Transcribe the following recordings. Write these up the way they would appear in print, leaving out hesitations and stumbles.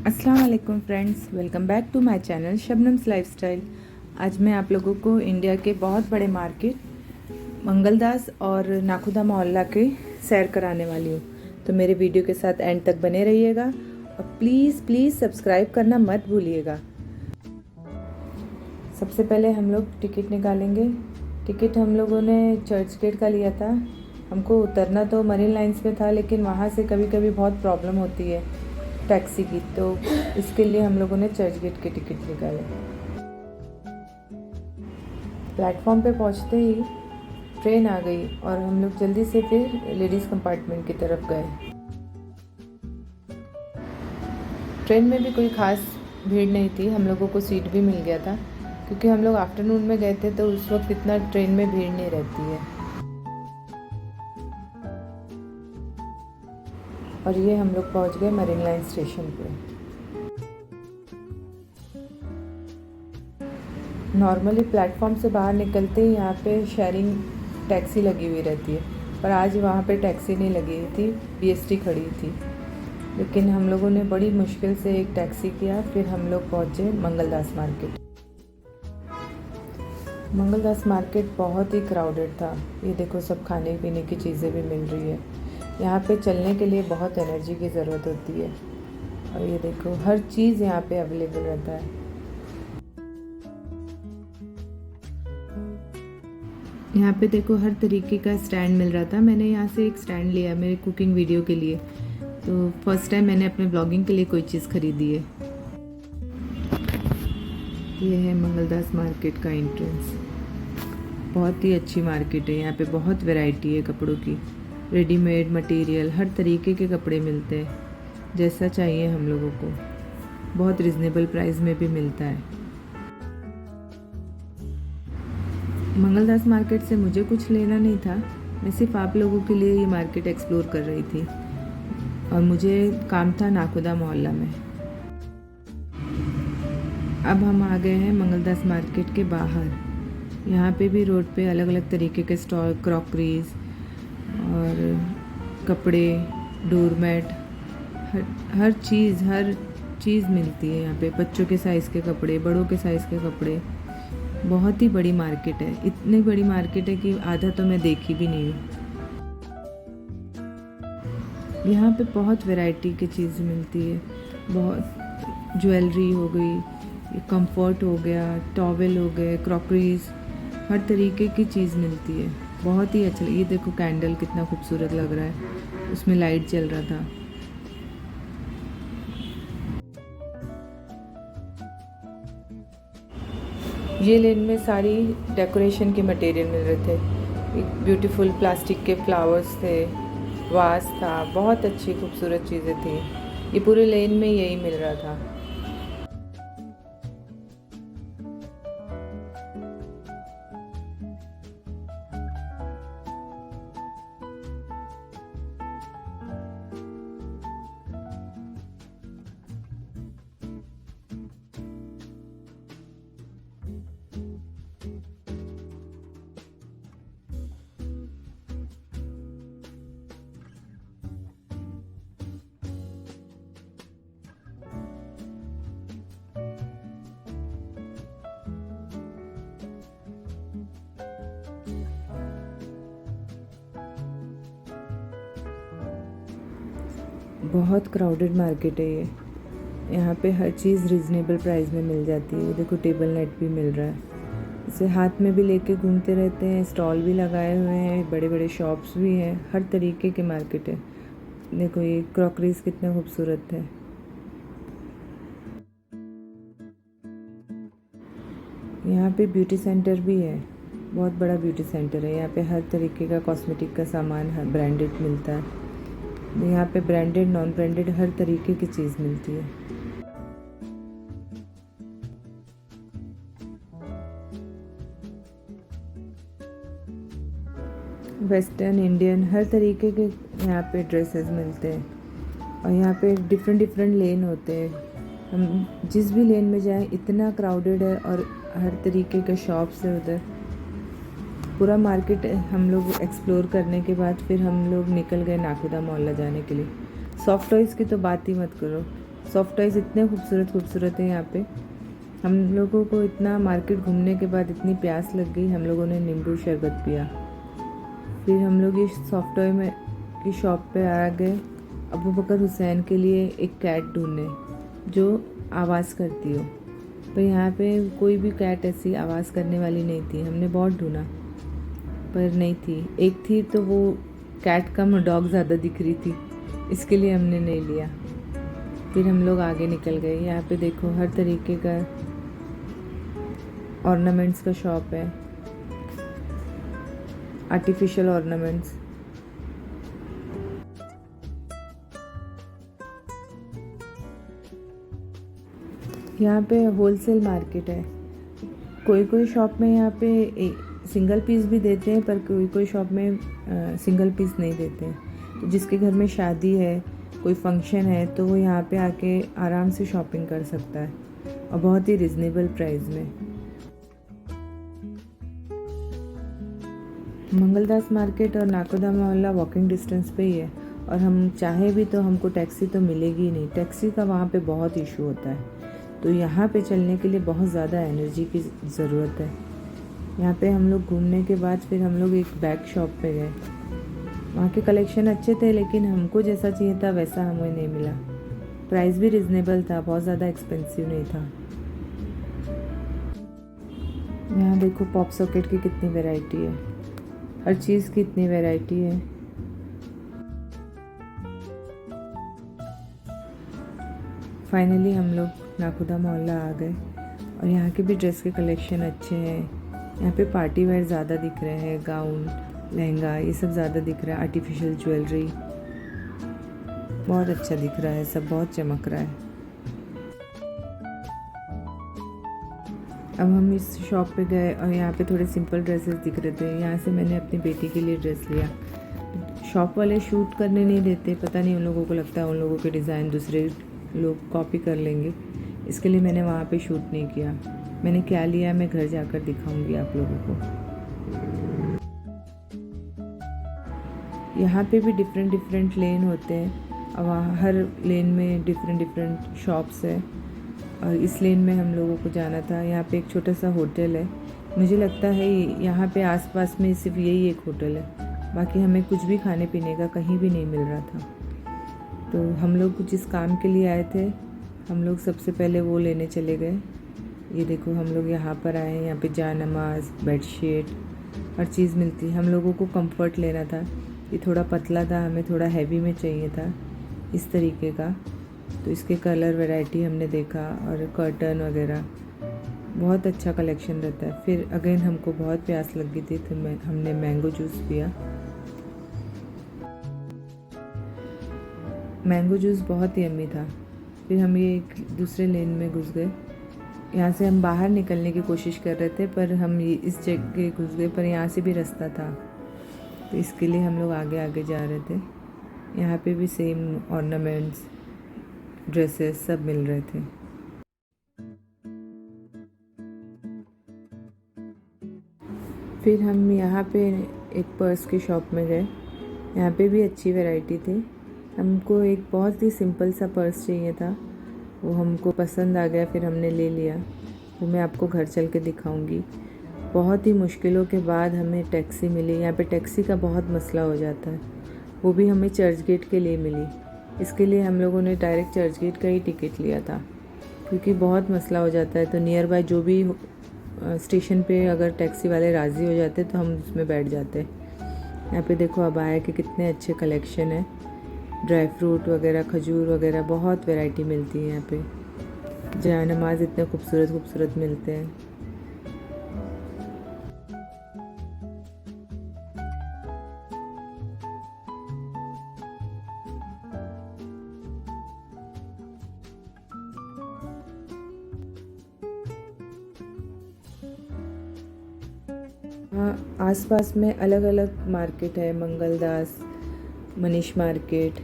अस्सलाम वालेकुम friends, welcome back to my channel Shabnam's lifestyle. आज मैं आप लोगों को इंडिया के बहुत बड़े मार्केट मंगलदास और नाखुदा मोहल्ला के सैर कराने वाली हूँ। तो मेरे वीडियो के साथ एंड तक बने रहिएगा और प्लीज़ सब्सक्राइब करना मत भूलिएगा। सबसे पहले हम लोग टिकट निकालेंगे। टिकट हम लोगों ने चर्च गेट का लिया था। हमको उतरना तो मरीन लाइन्स में था, लेकिन वहाँ से कभी कभी बहुत प्रॉब्लम होती है टैक्सी की, तो इसके लिए हम लोगों ने चर्च गेट के टिकट निकाले। प्लेटफॉर्म पे पहुँचते ही ट्रेन आ गई और हम लोग जल्दी से फिर लेडीज़ कंपार्टमेंट की तरफ गए। ट्रेन में भी कोई ख़ास भीड़ नहीं थी, हम लोगों को सीट भी मिल गया था क्योंकि हम लोग आफ्टरनून में गए थे, तो उस वक्त इतना ट्रेन में भीड़ नहीं रहती है। और ये हम लोग पहुंच गए मरीन लाइन स्टेशन पे। नॉर्मली प्लेटफॉर्म से बाहर निकलते ही यहाँ पे शेयरिंग टैक्सी लगी हुई रहती है, पर आज वहाँ पे टैक्सी नहीं लगी हुई थी, BST खड़ी थी। लेकिन हम लोगों ने बड़ी मुश्किल से एक टैक्सी किया, फिर हम लोग पहुँचे मंगलदास मार्केट। मंगलदास मार्केट बहुत ही क्राउडेड था। ये देखो, सब खाने पीने की चीज़ें भी मिल रही है। यहाँ पे चलने के लिए बहुत एनर्जी की ज़रूरत होती है। और ये देखो, हर चीज़ यहाँ पे अवेलेबल रहता है। यहाँ पे देखो, हर तरीके का स्टैंड मिल रहा था। मैंने यहाँ से एक स्टैंड लिया मेरे कुकिंग वीडियो के लिए, तो फर्स्ट टाइम मैंने अपने ब्लॉगिंग के लिए कोई चीज़ खरीदी है। ये है मंगलदास मार्केट का एंट्रेंस। बहुत ही अच्छी मार्केट है। यहाँ पे बहुत वैरायटी है कपड़ों की, रेडीमेड मटेरियल, हर तरीके के कपड़े मिलते हैं, जैसा चाहिए हम लोगों को। बहुत रिजनेबल प्राइस में भी मिलता है। मंगलदास मार्केट से मुझे कुछ लेना नहीं था, मैं सिर्फ आप लोगों के लिए ये मार्केट एक्सप्लोर कर रही थी और मुझे काम था नाखुदा मोहल्ला में। अब हम आ गए हैं मंगलदास मार्केट के बाहर। यहाँ पे भी रोड पे अलग अलग तरीके के स्टॉल, क्रॉकरीज और कपड़े, डोरमैट, हर चीज़ मिलती है यहाँ पे। बच्चों के साइज़ के कपड़े, बड़ों के साइज़ के कपड़े। बहुत ही बड़ी मार्केट है। इतनी बड़ी मार्केट है कि आधा तो मैं देखी भी नहीं हूँ। यहाँ पे बहुत वैरायटी की चीज़ मिलती है। बहुत ज्वेलरी हो गई, कंफर्ट हो गया, टॉवेल हो गए, क्रॉकरीज, हर तरीके की चीज़ मिलती है। बहुत ही अच्छा। ये देखो, कैंडल कितना खूबसूरत लग रहा है, उसमें लाइट जल रहा था। ये लेन में सारी डेकोरेशन के मटेरियल मिल रहे थे। एक ब्यूटीफुल प्लास्टिक के फ्लावर्स थे, वास था, बहुत अच्छी खूबसूरत चीज़ें थी। ये पूरे लेन में यही मिल रहा था। बहुत क्राउडेड मार्केट है ये। यहाँ पे हर चीज़ रीज़नेबल प्राइस में मिल जाती है। देखो, टेबल नेट भी मिल रहा है, इसे हाथ में भी लेके घूमते रहते हैं। स्टॉल भी लगाए हुए हैं, बड़े बड़े शॉप्स भी हैं, हर तरीके के मार्केट है। देखो, ये क्रॉकरीज कितना खूबसूरत है। यहाँ पे ब्यूटी सेंटर भी है, बहुत बड़ा ब्यूटी सेंटर है। यहाँ पे हर तरीके का कॉस्मेटिक का सामान ब्रांडेड मिलता है। यहाँ पे ब्रांडेड, नॉन ब्रांडेड, हर तरीके की चीज़ मिलती है। वेस्टर्न, इंडियन, हर तरीके के यहाँ पे ड्रेसेस मिलते हैं। और यहाँ पे डिफरेंट लेन होते हैं। हम जिस भी लेन में जाएं, इतना क्राउडेड है और हर तरीके के शॉप्स है उधर। पूरा मार्केट हम लोग एक्सप्लोर करने के बाद फिर हम लोग निकल गए नाखुदा मोहल्ला जाने के लिए। सॉफ्ट टॉयज़ की तो बात ही मत करो, सॉफ्ट टॉयज़ इतने खूबसूरत खूबसूरत हैं यहाँ पे। हम लोगों को इतना मार्केट घूमने के बाद इतनी प्यास लग गई, हम लोगों ने नींबू शरबत पिया। फिर हम लोग इस सॉफ्ट टॉय में की शॉप पे आ गए अबू बकर हुसैन के लिए एक कैट ढूंढने जो आवाज़ करती हो। तो यहाँ पे कोई भी कैट ऐसी आवाज़ करने वाली नहीं थी। हमने बहुत ढूंढा पर नहीं थी। एक थी तो वो कैट कम डॉग ज़्यादा दिख रही थी, इसके लिए हमने नहीं लिया। फिर हम लोग आगे निकल गए। यहाँ पे देखो हर तरीके का ऑर्नामेंट्स का शॉप है, आर्टिफिशियल ऑर्नामेंट्स। यहाँ पे होलसेल मार्केट है। कोई कोई शॉप में यहाँ पे सिंगल पीस भी देते हैं, पर कोई कोई शॉप में सिंगल पीस नहीं देते हैं। तो जिसके घर में शादी है, कोई फंक्शन है, तो वो यहाँ पे आके आराम से शॉपिंग कर सकता है और बहुत ही रिजनेबल प्राइस में। मंगलदास मार्केट और नाकोदा मोहल्ला वॉकिंग डिस्टेंस पे ही है, और हम चाहे भी तो हमको टैक्सी तो मिलेगी ही नहीं। टैक्सी का वहाँ पे बहुत इशू होता है, तो यहाँ पे चलने के लिए बहुत ज़्यादा एनर्जी की ज़रूरत है। यहाँ पे हम लोग घूमने के बाद फिर हम लोग एक बैग शॉप पे गए। वहाँ के कलेक्शन अच्छे थे, लेकिन हमको जैसा चाहिए था वैसा हमें नहीं मिला। प्राइस भी रिजनेबल था, बहुत ज़्यादा एक्सपेंसिव नहीं था। यहाँ देखो पॉप सॉकेट की कितनी वैरायटी है, हर चीज़ की इतनी वैरायटी है। फाइनली हम लोग नाकोदा मोहल्ला आ गए, और यहाँ के भी ड्रेस के कलेक्शन अच्छे हैं। यहाँ पे पार्टी वेयर ज़्यादा दिख रहे हैं, गाउन, लहंगा, ये सब ज़्यादा दिख रहा है। आर्टिफिशियल ज्वेलरी बहुत अच्छा दिख रहा है, सब बहुत चमक रहा है। अब हम इस शॉप पे गए और यहाँ पे थोड़े सिंपल ड्रेसेस दिख रहे थे। यहाँ से मैंने अपनी बेटी के लिए ड्रेस लिया। शॉप वाले शूट करने नहीं देते, पता नहीं उन लोगों को लगता है उन लोगों के डिज़ाइन दूसरे लोग कॉपी कर लेंगे, इसके लिए मैंने वहाँ पे शूट नहीं किया। मैंने क्या लिया मैं घर जाकर दिखाऊंगी आप लोगों को। यहाँ पे भी डिफरेंट डिफरेंट लेन होते हैं, और वहाँ हर लेन में डिफरेंट डिफरेंट शॉप्स है, और इस लेन में हम लोगों को जाना था। यहाँ पे एक छोटा सा होटल है, मुझे लगता है यहाँ पे आसपास में सिर्फ यही एक होटल है, बाकी हमें कुछ भी खाने पीने का कहीं भी नहीं मिल रहा था। तो हम लोग जिस काम के लिए आए थे, हम लोग सबसे पहले वो लेने चले गए। ये देखो हम लोग यहाँ पर आए हैं, यहाँ पे जायनमाज, बेडशीट, हर चीज़ मिलती है। हम लोगों को कंफर्ट लेना था, ये थोड़ा पतला था, हमें थोड़ा हैवी में चाहिए था इस तरीके का। तो इसके कलर वैरायटी हमने देखा, और कर्टन वगैरह बहुत अच्छा कलेक्शन रहता है। फिर अगेन हमको बहुत प्यास लग गई थी, तो हमने मैंगो जूस पिया। मैंगो जूस बहुत ही यम्मी था। फिर हम ये एक दूसरे लेन में घुस गए। यहाँ से हम बाहर निकलने की कोशिश कर रहे थे, पर हम ये इस जगह घुस गए, पर यहाँ से भी रास्ता था, तो इसके लिए हम लोग आगे आगे जा रहे थे। यहाँ पे भी सेम ऑर्नामेंट्स, ड्रेसेस सब मिल रहे थे। फिर हम यहाँ पे एक पर्स की शॉप में गए। यहाँ पे भी अच्छी वैरायटी थी। हमको एक बहुत ही सिंपल सा पर्स चाहिए था, वो हमको पसंद आ गया, फिर हमने ले लिया। वो मैं आपको घर चल के दिखाऊंगी। बहुत ही मुश्किलों के बाद हमें टैक्सी मिली। यहाँ पे टैक्सी का बहुत मसला हो जाता है, वो भी हमें चर्च गेट के लिए मिली। इसके लिए हम लोगों ने डायरेक्ट चर्च गेट का ही टिकट लिया था, क्योंकि बहुत मसला हो जाता है। तो नियर बाय जो भी स्टेशन पे अगर टैक्सी वाले राज़ी हो जाते तो हम उसमें बैठ जाते। यहाँ पे देखो अबाया के कितने अच्छे कलेक्शन है, ड्राई फ्रूट वगैरह, खजूर वगैरह, बहुत वैरायटी मिलती है यहाँ पे। जायनमाज इतने खूबसूरत खूबसूरत मिलते हैं। हाँ, आसपास में अलग अलग मार्केट है, मंगलदास, मनीष मार्केट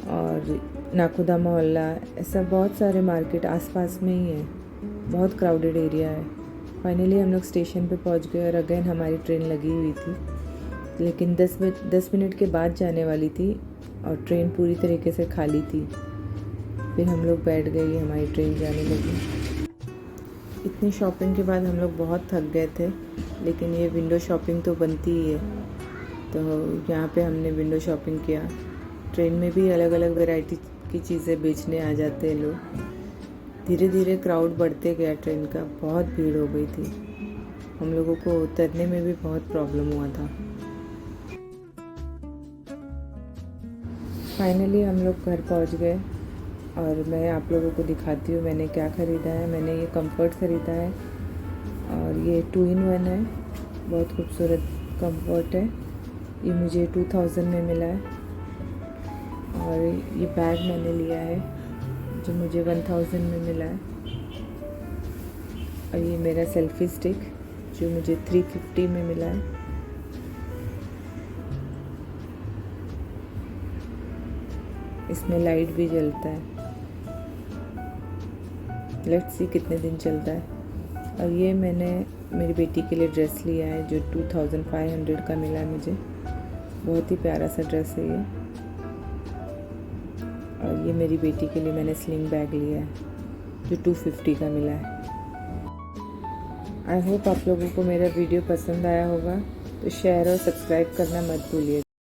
और नाकोदा मोहल्ला, ऐसा बहुत सारे मार्केट आसपास में ही है। बहुत क्राउडेड एरिया है। फाइनली हम लोग स्टेशन पे पहुंच गए, और अगेन हमारी ट्रेन लगी हुई थी, लेकिन 10 मिनट के बाद जाने वाली थी, और ट्रेन पूरी तरीके से खाली थी। फिर हम लोग बैठ गए, ये हमारी ट्रेन जाने लगी। इतनी शॉपिंग के बाद हम लोग बहुत थक गए थे, लेकिन ये विंडो शॉपिंग तो बनती ही है, तो यहाँ पे हमने विंडो शॉपिंग किया। ट्रेन में भी अलग अलग वैरायटी की चीज़ें बेचने आ जाते हैं लोग। धीरे धीरे क्राउड बढ़ते गया ट्रेन का, बहुत भीड़ हो गई थी। हम लोगों को उतरने में भी बहुत प्रॉब्लम हुआ था। फाइनली हम लोग घर पहुंच गए और मैं आप लोगों को दिखाती हूँ मैंने क्या ख़रीदा है। मैंने ये कंफर्ट ख़रीदा है और ये 2-in-1 है, बहुत खूबसूरत कंफर्ट है। ये मुझे 2000 में मिला है। और ये बैग मैंने लिया है जो मुझे 1000 में मिला है। और ये मेरा सेल्फ़ी स्टिक जो मुझे 350 में मिला है। इसमें लाइट भी जलता है, लेट्स सी कितने दिन चलता है। और ये मैंने मेरी बेटी के लिए ड्रेस लिया है जो 2500 का मिला है मुझे। बहुत ही प्यारा सा ड्रेस है ये। और ये मेरी बेटी के लिए मैंने स्लिंग बैग लिया है जो 250 का मिला है। आई होप आप लोगों को मेरा वीडियो पसंद आया होगा, तो शेयर और सब्सक्राइब करना मत भूलिए।